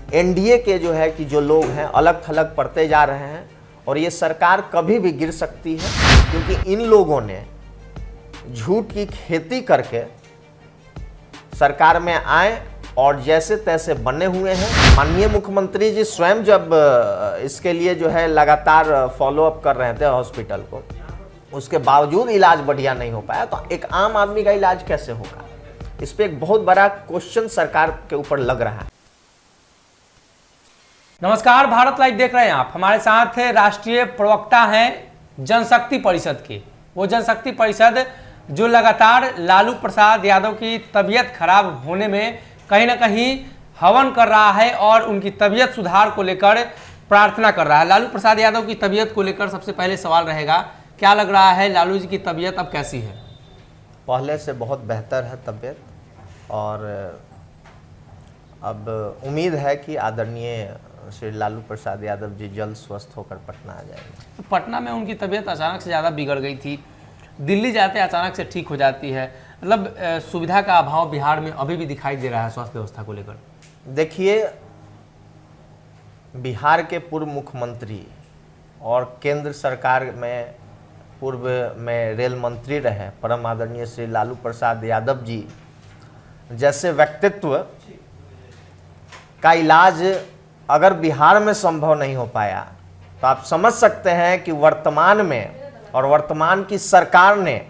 NDA के जो है कि जो लोग हैं अलग थलग पड़ते जा रहे हैं और ये सरकार कभी भी गिर सकती है, क्योंकि इन लोगों ने झूठ की खेती करके सरकार में आए और जैसे तैसे बने हुए हैं। माननीय मुख्यमंत्री जी स्वयं जब इसके लिए जो है लगातार फॉलोअप कर रहे थे हॉस्पिटल को, उसके बावजूद इलाज बढ़िया नहीं हो पाया, तो एक आम आदमी का इलाज कैसे होगा? इस पे एक बहुत बड़ा क्वेश्चन सरकार के ऊपर लग रहा है। नमस्कार, भारत लाइव देख रहे हैं आप। हमारे साथ राष्ट्रीय प्रवक्ता हैं जनशक्ति परिषद के। वो जनशक्ति परिषद जो लगातार लालू प्रसाद यादव की तबीयत खराब होने में कहीं ना कहीं हवन कर रहा है और उनकी तबीयत सुधार को लेकर प्रार्थना कर रहा है। लालू प्रसाद यादव की तबीयत को लेकर सबसे पहले सवाल रहेगा, क्या लग रहा है लालू जी की तबीयत अब कैसी है? पहले से बहुत बेहतर है तबीयत, और अब उम्मीद है कि आदरणीय श्री लालू प्रसाद यादव जी जल्द स्वस्थ होकर पटना आ जाएंगे। पटना में उनकी तबीयत अचानक से ज़्यादा बिगड़ गई थी, दिल्ली जाते अचानक से ठीक हो जाती है। मतलब सुविधा का अभाव बिहार में अभी भी दिखाई दे रहा है स्वास्थ्य व्यवस्था को लेकर। देखिए, बिहार के पूर्व मुख्यमंत्री और केंद्र सरकार में पूर्व में रेल मंत्री रहे परम आदरणीय श्री लालू प्रसाद यादव जी जैसे व्यक्तित्व का इलाज अगर बिहार में संभव नहीं हो पाया, तो आप समझ सकते हैं कि वर्तमान में और वर्तमान की सरकार ने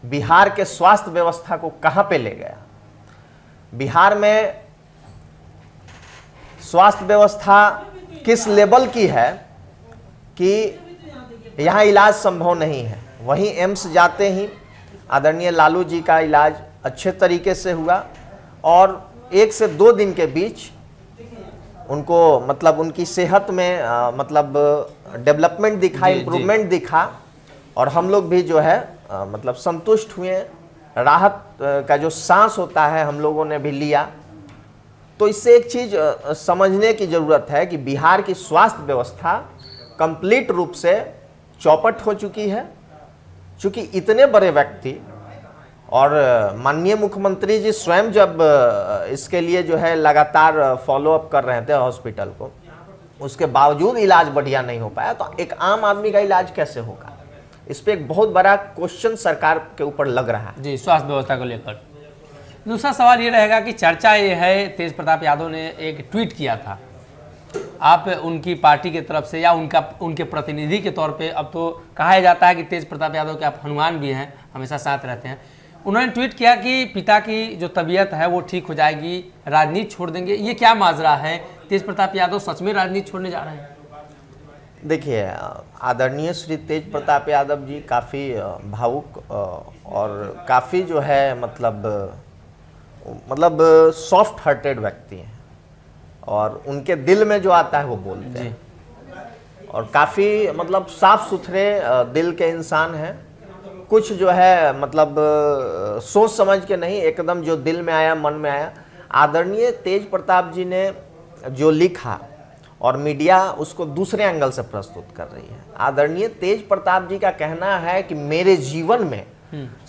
बिहार के स्वास्थ्य व्यवस्था को कहां पे ले गया। बिहार में स्वास्थ्य व्यवस्था किस लेवल की है कि यहां इलाज संभव नहीं है। वहीं एम्स जाते ही आदरणीय लालू जी का इलाज अच्छे तरीके से हुआ और 1 से 2 दिन के बीच उनको मतलब उनकी सेहत में मतलब डेवलपमेंट दिखा, इम्प्रूवमेंट दिखा, और हम लोग भी जो है मतलब संतुष्ट हुए। राहत का जो सांस होता है हम लोगों ने भी लिया। तो इससे एक चीज़ समझने की ज़रूरत है कि बिहार की स्वास्थ्य व्यवस्था कंप्लीट रूप से चौपट हो चुकी है। चूँकि इतने बड़े व्यक्ति और माननीय मुख्यमंत्री जी स्वयं जब इसके लिए जो है लगातार फॉलोअप कर रहे थे हॉस्पिटल को, उसके बावजूद इलाज बढ़िया नहीं हो पाया, तो एक आम आदमी का इलाज कैसे होगा? इस पे एक बहुत बड़ा क्वेश्चन सरकार के ऊपर लग रहा है जी, स्वास्थ्य व्यवस्था को लेकर। दूसरा सवाल ये रहेगा कि चर्चा ये है, तेज प्रताप यादव ने एक ट्वीट किया था, आप उनकी पार्टी की तरफ से या उनके प्रतिनिधि के तौर पे, अब तो कहा जाता है कि तेज प्रताप यादव के आप हनुमान भी हैं, हमेशा साथ रहते हैं। उन्होंने ट्वीट किया कि पिता की जो तबीयत है वो ठीक हो जाएगी, राजनीति छोड़ देंगे। ये क्या माजरा है? तेज प्रताप यादव सच में राजनीति छोड़ने जा रहे हैं? देखिए, आदरणीय श्री तेज प्रताप यादव जी काफ़ी भावुक और काफ़ी जो है मतलब सॉफ्ट हार्टेड व्यक्ति हैं, और उनके दिल में जो आता है वो बोलते हैं, और काफ़ी मतलब साफ सुथरे दिल के इंसान हैं। कुछ जो है मतलब सोच समझ के नहीं, एकदम जो दिल में आया, मन में आया। आदरणीय तेज प्रताप जी ने जो लिखा और मीडिया उसको दूसरे एंगल से प्रस्तुत कर रही है। आदरणीय तेज प्रताप जी का कहना है कि मेरे जीवन में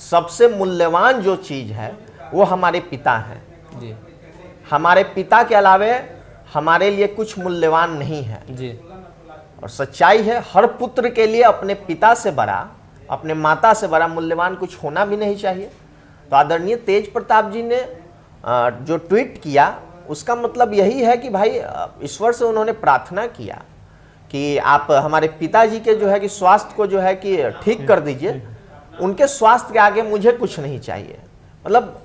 सबसे मूल्यवान जो चीज़ है वो हमारे पिता हैं। हमारे पिता के अलावे हमारे लिए कुछ मूल्यवान नहीं है जी। और सच्चाई है, हर पुत्र के लिए अपने पिता से बड़ा, अपने माता से बड़ा मूल्यवान कुछ होना भी नहीं चाहिए। तो आदरणीय तेज प्रताप जी ने जो ट्वीट किया, उसका मतलब यही है कि भाई ईश्वर से उन्होंने प्रार्थना किया कि आप हमारे पिताजी के जो है कि स्वास्थ्य को जो है कि ठीक कर दीजिए। उनके स्वास्थ्य के आगे मुझे कुछ नहीं चाहिए। मतलब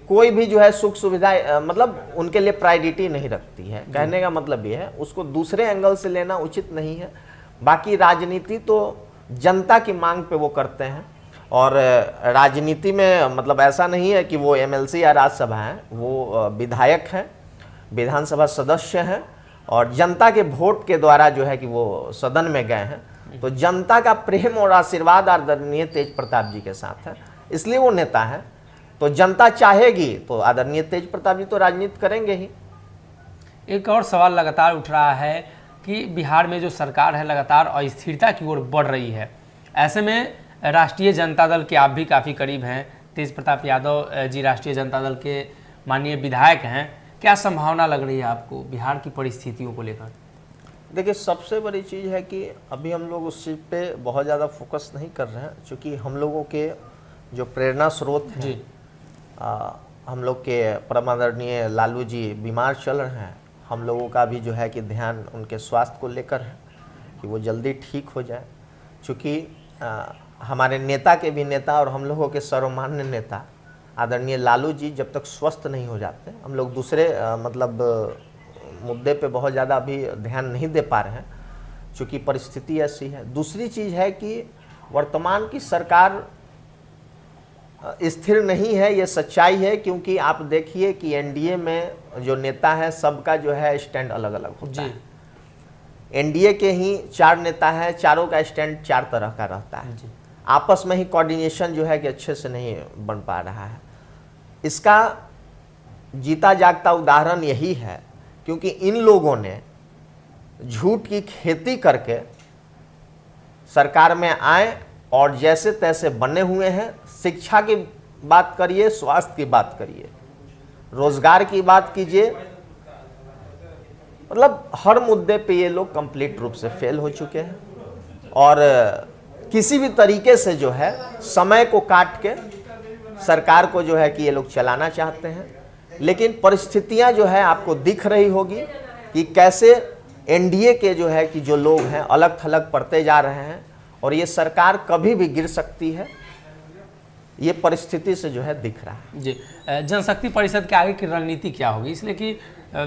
कोई भी जो है सुख सुविधा मतलब उनके लिए प्रायोरिटी नहीं रखती है। कहने का मतलब ये है, उसको दूसरे एंगल से लेना उचित नहीं है। बाकी राजनीति तो जनता की मांग पे वो करते हैं, और राजनीति में मतलब ऐसा नहीं है कि वो एमएलसी या राज्यसभा हैं, वो विधायक हैं, विधानसभा सदस्य हैं, और जनता के वोट के द्वारा जो है कि वो सदन में गए हैं। तो जनता का प्रेम और आशीर्वाद आदरणीय तेज प्रताप जी के साथ है, इसलिए वो नेता है। तो जनता चाहेगी तो आदरणीय तेज प्रताप जी तो राजनीति करेंगे ही। एक और सवाल लगातार उठ रहा है कि बिहार में जो सरकार है लगातार अस्थिरता की ओर बढ़ रही है। ऐसे में राष्ट्रीय जनता दल के आप भी काफ़ी करीब हैं, तेज प्रताप यादव जी राष्ट्रीय जनता दल के माननीय विधायक हैं, क्या संभावना लग रही है आपको बिहार की परिस्थितियों को लेकर? देखिए, सबसे बड़ी चीज़ है कि अभी हम लोग उस चीज़ पे बहुत ज़्यादा फोकस नहीं कर रहे हैं, क्योंकि हम लोगों के जो प्रेरणा स्रोत हैं, हम लोग के परम आदरणीय लालू जी बीमार चल रहे हैं। हम लोगों का भी जो है कि ध्यान उनके स्वास्थ्य को लेकर है कि वो जल्दी ठीक हो जाए, क्योंकि हमारे नेता के भी नेता और हम लोगों के सर्वमान्य नेता आदरणीय लालू जी जब तक स्वस्थ नहीं हो जाते, हम लोग दूसरे मुद्दे पे बहुत ज़्यादा अभी ध्यान नहीं दे पा रहे हैं, क्योंकि परिस्थिति ऐसी है। दूसरी चीज़ है कि वर्तमान की सरकार स्थिर नहीं है, ये सच्चाई है, क्योंकि आप देखिए कि एनडीए में जो नेता है सबका जो है स्टैंड अलग अलग होता है। एनडीए के ही 4 नेता हैं, चारों का स्टैंड 4 तरह का रहता है। आपस में ही कोऑर्डिनेशन जो है कि अच्छे से नहीं बन पा रहा है। इसका जीता जागता उदाहरण यही है, क्योंकि इन लोगों ने झूठ की खेती करके सरकार में आए और जैसे तैसे बने हुए हैं। शिक्षा की बात करिए, स्वास्थ्य की बात करिए, रोजगार की बात कीजिए, मतलब हर मुद्दे पे ये लोग कंप्लीट रूप से फेल हो चुके हैं। और किसी भी तरीके से जो है समय को काट के सरकार को जो है कि ये लोग चलाना चाहते हैं। लेकिन परिस्थितियां जो है आपको दिख रही होगी कि कैसे एनडीए के जो है कि जो लोग हैं अलग थलग पड़ते जा रहे हैं, और ये सरकार कभी भी गिर सकती है, ये परिस्थिति से जो है दिख रहा है। जी, जनशक्ति परिषद के आगे की रणनीति क्या होगी? इसलिए कि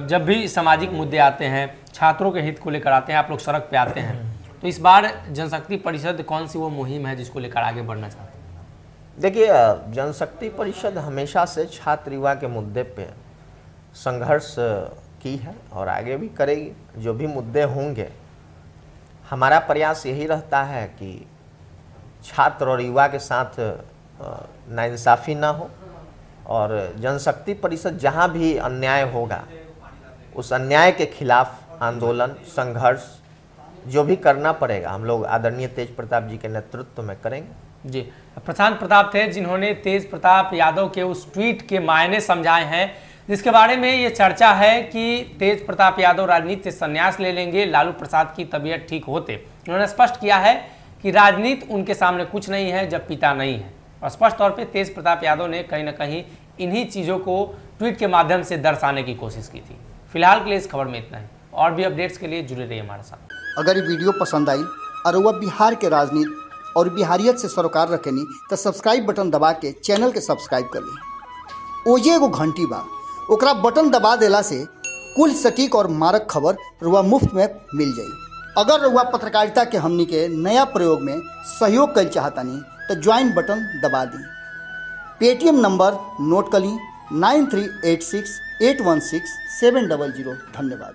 जब भी सामाजिक मुद्दे आते हैं, छात्रों के हित को लेकर आते हैं, आप लोग सड़क पे आते हैं, तो इस बार जनशक्ति परिषद कौन सी वो मुहिम है जिसको लेकर आगे बढ़ना चाहते हैं? देखिए, जनशक्ति परिषद हमेशा से छात्र युवा के मुद्दे पे संघर्ष की है और आगे भी करेगी। जो भी मुद्दे होंगे, हमारा प्रयास यही रहता है कि छात्र और युवा के साथ नाइंसाफ़ी ना हो, और जनशक्ति परिषद जहाँ भी अन्याय होगा उस अन्याय के खिलाफ आंदोलन, संघर्ष जो भी करना पड़ेगा हम लोग आदरणीय तेज प्रताप जी के नेतृत्व में करेंगे। जी, प्रशांत प्रताप थे जिन्होंने तेज प्रताप यादव के उस ट्वीट के मायने समझाए हैं, जिसके बारे में ये चर्चा है कि तेज प्रताप यादव राजनीति से संन्यास ले लेंगे लालू प्रसाद की तबीयत ठीक होते। उन्होंने स्पष्ट किया है कि राजनीति उनके सामने कुछ नहीं है जब पिता नहीं है, और स्पष्ट तौर पे तेज प्रताप यादव ने कहीं ना कहीं इन्हीं चीज़ों को ट्वीट के माध्यम से दर्शाने की कोशिश की थी। फिलहाल के लिए इस खबर में इतना ही, और भी अपडेट्स के लिए जुड़े रहिए हमारे साथ। अगर ये वीडियो पसंद आई और वह बिहार के राजनीति और बिहारियत से सरोकार रखेनी तो सब्सक्राइब बटन दबा के चैनल के सब्सक्राइब कर ली। ओजे एगो घंटी बा, ओकरा बटन दबा देला से कुल सटीक और मारक खबर रुआ मुफ्त में मिल जाई। अगर रुआ पत्रकारिता के हमनी के नया प्रयोग में सहयोग कर चाहतानी तो ज्वाइन बटन दबा दी। पेटीएम नंबर नोट कर ली 9386816700। धन्यवाद।